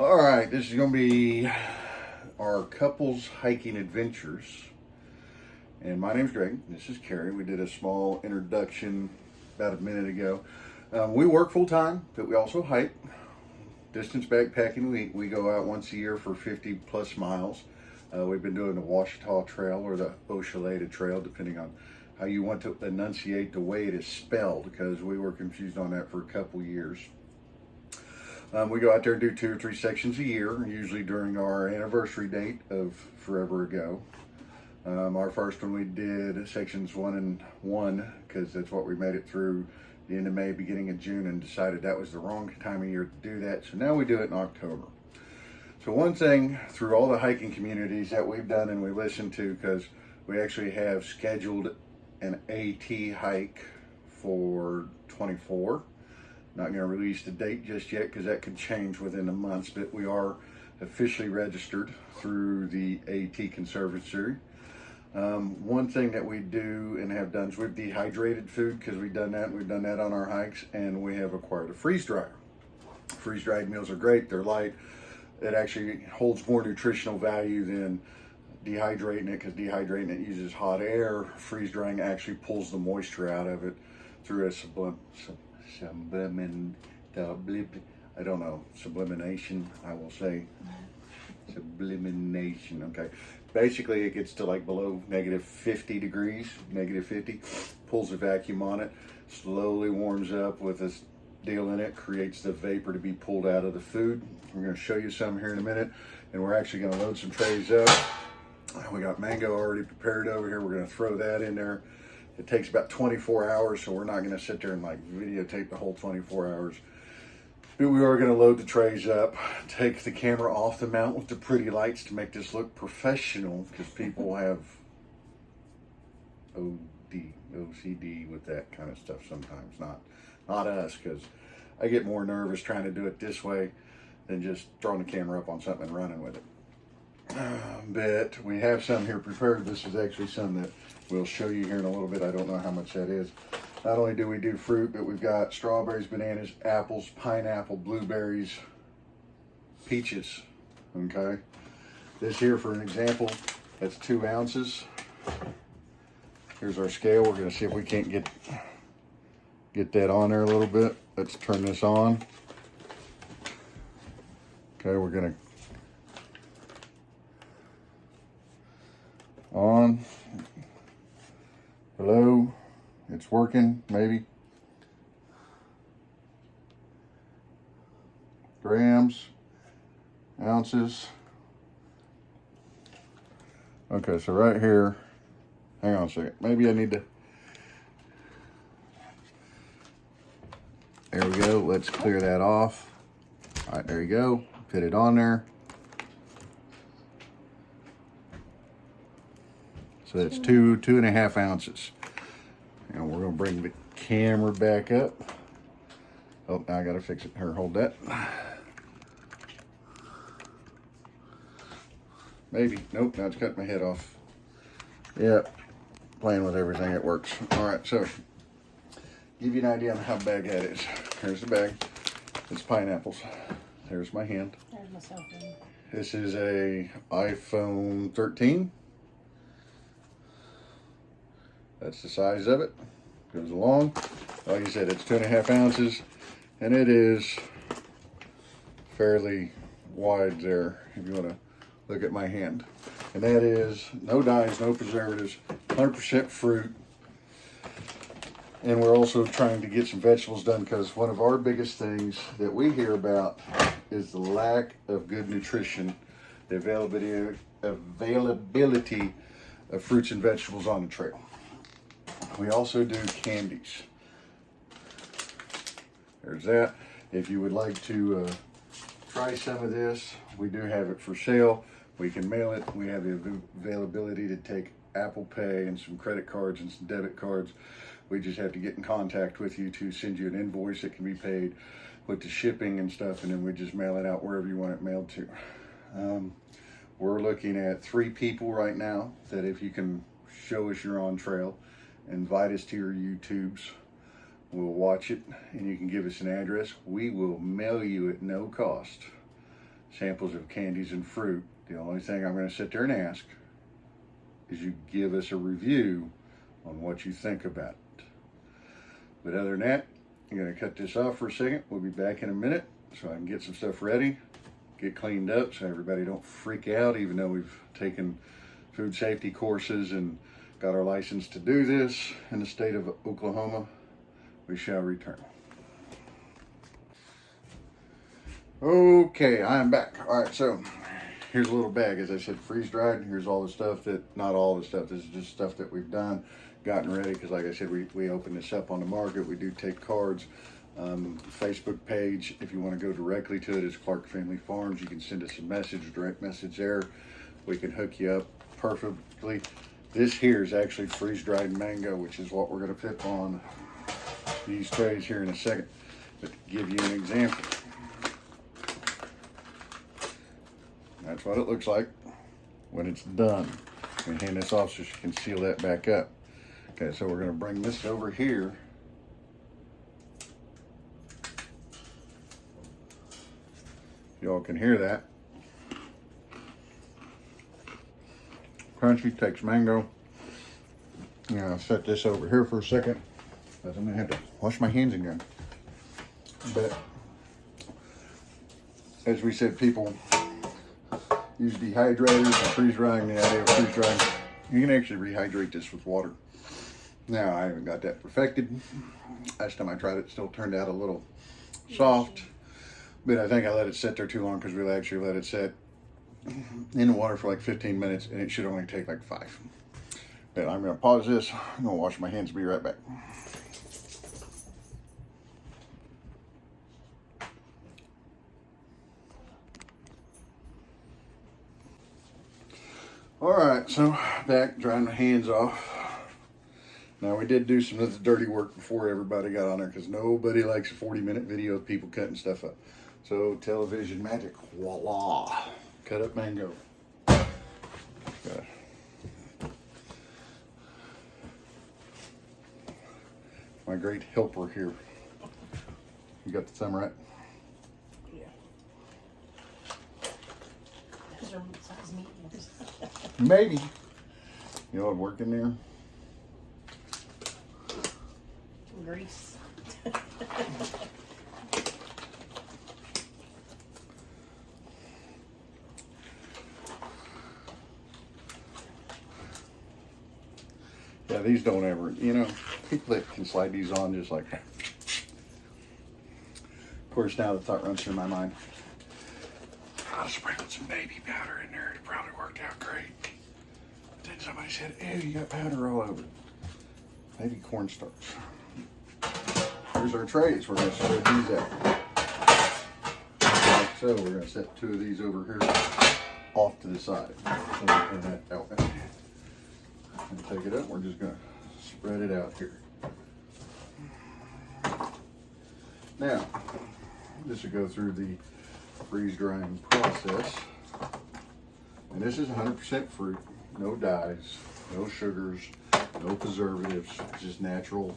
All right, this is going to be our couples hiking adventures. And my name's Greg. This is Carrie. We did a small introduction about a minute ago. We work full time, but we also hike. Distance backpacking. We go out once a year for 50 plus miles. We've been doing the Ouachita Trail or the Ochelada Trail, depending on how you want to enunciate the way it is spelled, because we were confused on that for a couple years. We go out there and do 2 or 3 sections a year, usually during our anniversary date of forever ago. Our first one we did sections 1 and 1 because that's what we made it through the end of May, beginning of June, and decided that was the wrong time of year to do that. So now we do it in October. So one thing through all the hiking communities that we've done and we listen to, because we actually have scheduled an AT hike for 24. Not going to release the date just yet because that could change within the months, but we are officially registered through the AT Conservancy. One thing that we do and have done is we've dehydrated food because we've done that on our hikes, and we have acquired a freeze dryer. Freeze dried meals are great, they're light. It actually holds more nutritional value than dehydrating it, because dehydrating it uses hot air. Freeze drying actually pulls the moisture out of it through a sublimination, I will say. Sublimination, okay. Basically, it gets to like below negative 50 degrees, negative 50, pulls the vacuum on it, slowly warms up with this deal in it, creates the vapor to be pulled out of the food. We're going to show you some here in a minute, and we're actually going to load some trays up. We got mango already prepared over here. We're going to throw that in there. It takes about 24 hours, so we're not going to sit there and like videotape the whole 24 hours. But we are going to load the trays up, take the camera off the mount with the pretty lights to make this look professional, because people have OCD with that kind of stuff sometimes. Not us, because I get more nervous trying to do it this way than just throwing the camera up on something and running with it. But we have some here prepared. This is actually some that we'll show you here in a little bit. I don't know how much that is. Not only do we do fruit, but we've got strawberries, bananas, apples, pineapple, blueberries, peaches, okay? This here, for an example, that's 2 ounces. Here's our scale. We're gonna see if we can't get that on there a little bit. Let's turn this on. Okay, we're gonna on, hello, it's working, maybe. Grams, ounces. Okay, so right here, hang on a second, maybe I need to, there we go, let's clear that off. All right, there you go, put it on there. So that's 2.5 ounces. And we're gonna bring the camera back up. Oh, now I gotta fix it. Here, hold that. Maybe, nope, now it's cutting my head off. Yep, playing with everything, it works. All right, so give you an idea on how big that is. Here's the bag, it's pineapples. There's my hand. There's my cell phone. This is a iPhone 13. That's the size of it. Goes along. Like I said, it's 2.5 ounces, and it is fairly wide there if you want to look at my hand. And that is no dyes, no preservatives, 100% fruit. And we're also trying to get some vegetables done, because one of our biggest things that we hear about is the lack of good nutrition, the availability of fruits and vegetables on the trail. We also do candies. There's that. If you would like to try some of this, we do have it for sale. We can mail it. We have the availability to take Apple Pay and some credit cards and some debit cards. We just have to get in contact with you to send you an invoice that can be paid with the shipping and stuff, and then we just mail it out wherever you want it mailed to. We're looking at 3 people right now that, if you can show us you're on trail, invite us to your YouTubes, we'll watch it, and you can give us an address. We will mail you at no cost samples of candies and fruit. The only thing I'm going to sit there and ask is you give us a review on what you think about it. But other than that, I'm going to cut this off for a second. We'll be back in a minute so I can get some stuff ready, get cleaned up so everybody don't freak out, even though we've taken food safety courses and got our license to do this in the state of Oklahoma. We shall return. Okay, I'm back. All right, so here's a little bag. As I said, freeze dried. Here's all the stuff that, not all the stuff, this is just stuff that we've done, gotten ready, because like I said, we open this up on the market. We do take cards. Facebook page, if you want to go directly to it, is Clark Family Farms. You can send us a message, direct message there. We can hook you up perfectly. This here is actually freeze-dried mango, which is what we're going to put on these trays here in a second. But to give you an example, that's what it looks like when it's done. I'm going to hand this off so she can seal that back up. Okay, so we're going to bring this over here. Y'all can hear that. Crunchy, takes mango. I'm gonna set this over here for a second, because I'm gonna have to wash my hands again. But as we said, people use dehydrators and freeze drying. The idea of freeze drying, you can actually rehydrate this with water. Now, I haven't got that perfected. Last time I tried it, still turned out a little soft. But I think I let it sit there too long, because we actually let it sit in the water for like 15 minutes, and it should only take like 5. But I'm going to pause this. I'm going to wash my hands. Be right back. All right, so back, drying my hands off. Now, we did do some of the dirty work before everybody got on there, because nobody likes a 40-minute video of people cutting stuff up. So, television magic, voila, cut up mango. My great helper here. You got the thumb right? Yeah. Those are size mediums. Maybe. You know what work in there? Grease. Yeah, these don't ever, you know, people that can slide these on just like that. Of course, now the thought runs through my mind, I'll sprinkle some baby powder in there. It probably worked out great. But then somebody said, ew, you got powder all over. Maybe cornstarch. Here's our trays. We're going to spread these out. Like so, we're going to set 2 of these over here off to the side. So we'll turn that out. And take it up. We're just going to spread it out here. Now, this will go through the freeze drying process. And this is 100% fruit, no dyes, no sugars, no preservatives, it's just natural.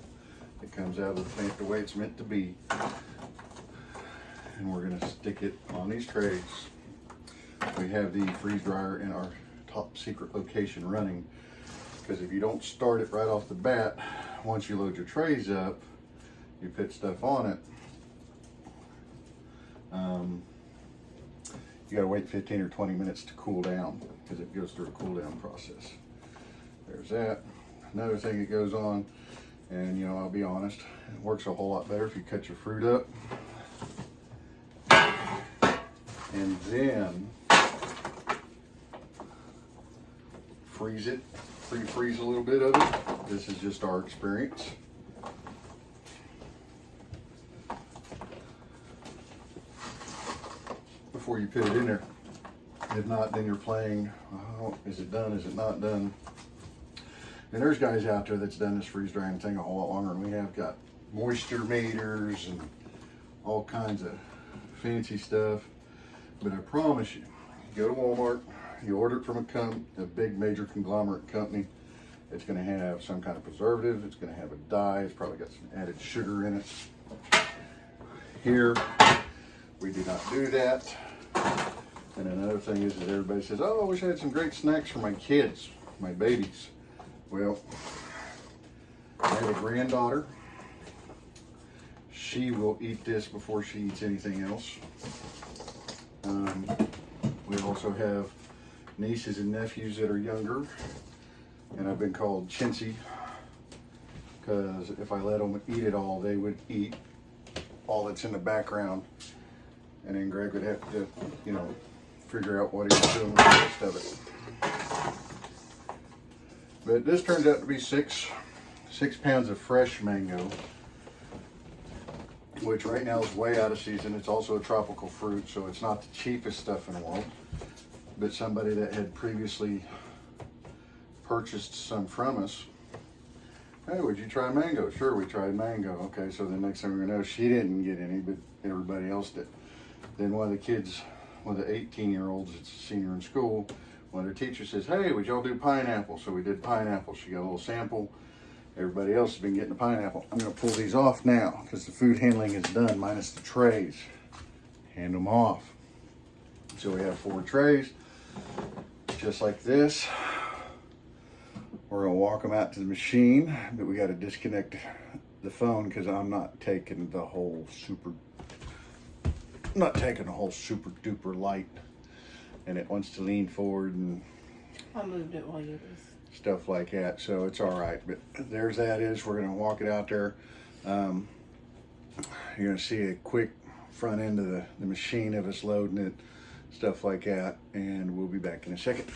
It comes out of the plant the way it's meant to be. And we're going to stick it on these trays. We have the freeze dryer in our top secret location running, because if you don't start it right off the bat, once you load your trays up, you put stuff on it, you gotta wait 15 or 20 minutes to cool down, because it goes through a cool down process. There's that. Another thing that goes on, and you know, I'll be honest, it works a whole lot better if you cut your fruit up and then freeze it, pre-freeze a little bit of it. This is just our experience. Before you put it in there. If not, then you're playing, oh, is it done, is it not done? And there's guys out there that's done this freeze drying thing a whole lot longer, and we have got moisture meters and all kinds of fancy stuff. But I promise you, you go to Walmart, you order it from a big major conglomerate company, it's going to have some kind of preservative, it's going to have a dye, it's probably got some added sugar in it. Here, we do not do that. And another thing is that everybody says, oh, I wish I had some great snacks for my kids, my babies. Well, I have a granddaughter. She will eat this before she eats anything else. We also have nieces and nephews that are younger, and I've been called chintzy because if I let them eat it all, they would eat all that's in the background, and then Greg would have to, you know, figure out what he was doing with the rest of it. But this turns out to be 6 pounds of fresh mango, which right now is way out of season. It's also a tropical fruit, so it's not the cheapest stuff in the world. But somebody that had previously purchased some from us, hey, would you try mango? Sure, we tried mango. Okay, so the next thing we know, she didn't get any, but everybody else did. Then one of the kids, one of the 18-year-olds, it's a senior in school, one of their teachers says, hey, would y'all do pineapple? So we did pineapple. She got a little sample. Everybody else has been getting the pineapple. I'm gonna pull these off now because the food handling is done, minus the trays. Hand them off. So we have 4 trays, just like this. We're gonna walk them out to the machine, but we gotta disconnect the phone because I'm not taking the whole super duper light, and it wants to lean forward and I moved it while you was. stuff like that, so it's all right. But there's that is. We're gonna walk it out there. You're gonna see a quick front end of the machine of us loading it, stuff like that, and we'll be back in a second.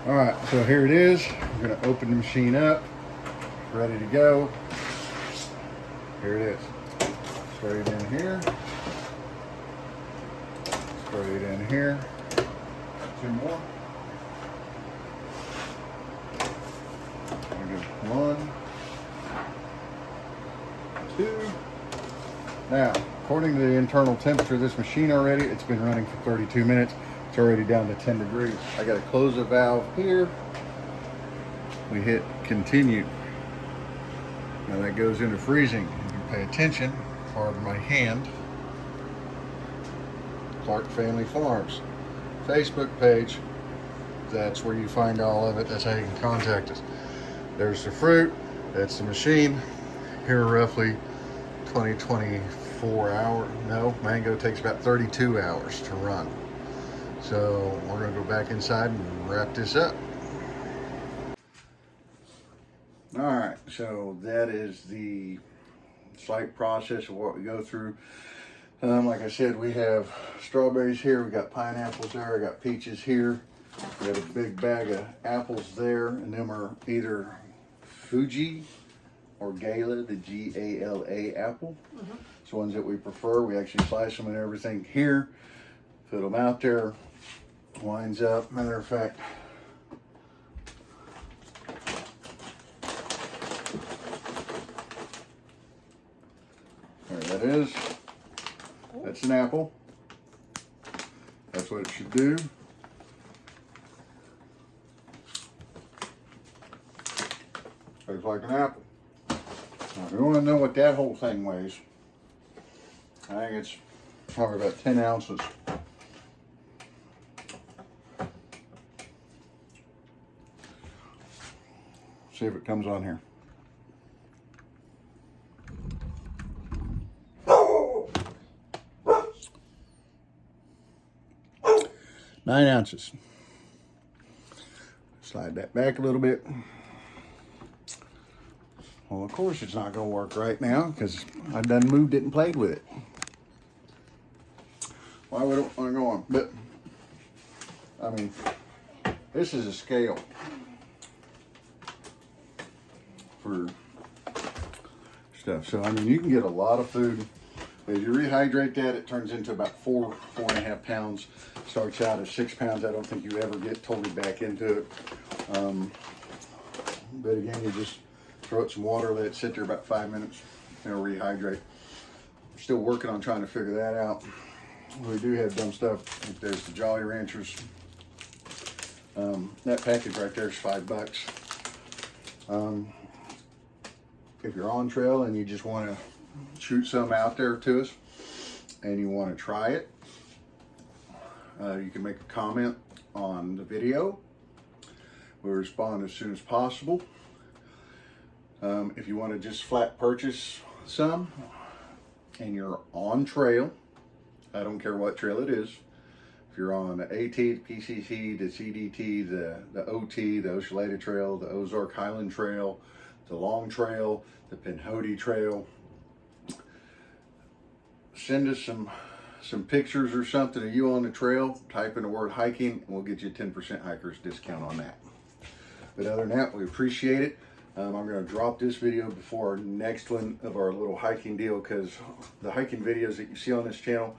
All right, so here it is. We're gonna open the machine up, ready to go. Here it is. Straight in here. Straight in here. 2 more. 1, 2. Now, according to the internal temperature of this machine already, it's been running for 32 minutes. It's already down to 10 degrees. I got to close the valve here. We hit continue. Now that goes into freezing. If you pay attention, pardon my hand, Clark Family Farms Facebook page. That's where you find all of it. That's how you can contact us. There's the fruit. That's the machine. Here roughly 24 hours. No, mango takes about 32 hours to run. So we're gonna go back inside and wrap this up. All right, so that is the slight process of what we go through. Like I said, we have strawberries here, we got pineapples there, I got peaches here. We got a big bag of apples there, and them are either Fuji or Gala, the Gala apple. It's the ones that we prefer. We actually slice them and everything here, put them out there, winds up. Matter of fact, there that is. That's an apple. That's what it should do. Looks like an apple. Now, if you want to know what that whole thing weighs, I think it's probably about 10 ounces. See if it comes on here. 9 ounces. Slide that back a little bit. Well, of course it's not going to work right now because I've done moved it and played with it. Why would I want to go on? But, I mean, this is a scale for stuff. So, I mean, you can get a lot of food. As you rehydrate that, it turns into about 4.5 pounds. Starts out at 6 pounds. I don't think you ever get totally back into it. But again, you just throw it some water, let it sit there about 5 minutes, and it'll rehydrate. I'm still working on trying to figure that out. We do have dumb stuff. Like there's the Jolly Ranchers. That package right there is $5. If you're on trail and you just want to shoot some out there to us, and you want to try it, you can make a comment on the video. We'll respond as soon as possible. If you want to just flat purchase some and you're on trail, I don't care what trail it is. If you're on the AT, the PCT, the CDT, the OT, the Oshaleta Trail, the Ozark Highland Trail, the Long Trail, the Pinhoti Trail, send us some pictures or something of you on the trail. Type in the word hiking, and we'll get you a 10% hikers discount on that. But other than that, we appreciate it. I'm going to drop this video before our next one of our little hiking deal, because the hiking videos that you see on this channel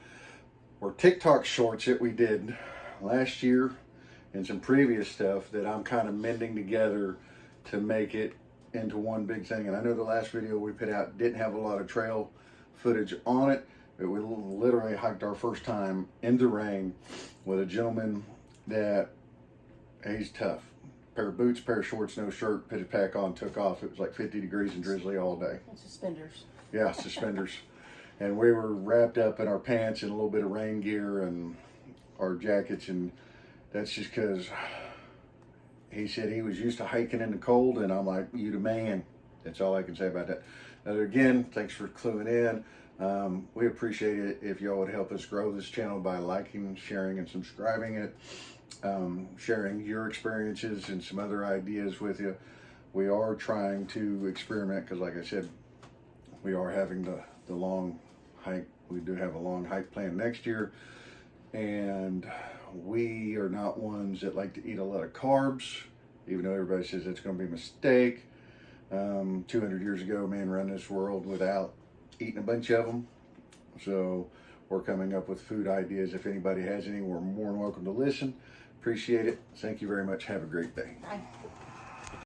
were TikTok shorts that we did last year and some previous stuff that I'm kind of mending together to make it into one big thing. And I know the last video we put out didn't have a lot of trail footage on it, but we literally hiked our first time in the rain with a gentleman that, he's tough. Pair of boots, pair of shorts, no shirt, put his pack on, took off. It was like 50 degrees and drizzly all day. And suspenders. Yeah, suspenders. And we were wrapped up in our pants and a little bit of rain gear and our jackets, and that's just because he said he was used to hiking in the cold, and I'm like, you the man. That's all I can say about that. Now, again, thanks for cluing in. We appreciate it if y'all would help us grow this channel by liking, sharing, and subscribing it. Sharing your experiences and some other ideas with you. We are trying to experiment because, like I said, we are having the long hike. We do have a long hike planned next year, and we are not ones that like to eat a lot of carbs, even though everybody says it's going to be a mistake. 200 years ago, man ran this world without eating a bunch of them. So we're coming up with food ideas. If anybody has any, we're more than welcome to listen. Appreciate it. Thank you very much. Have a great day. Bye.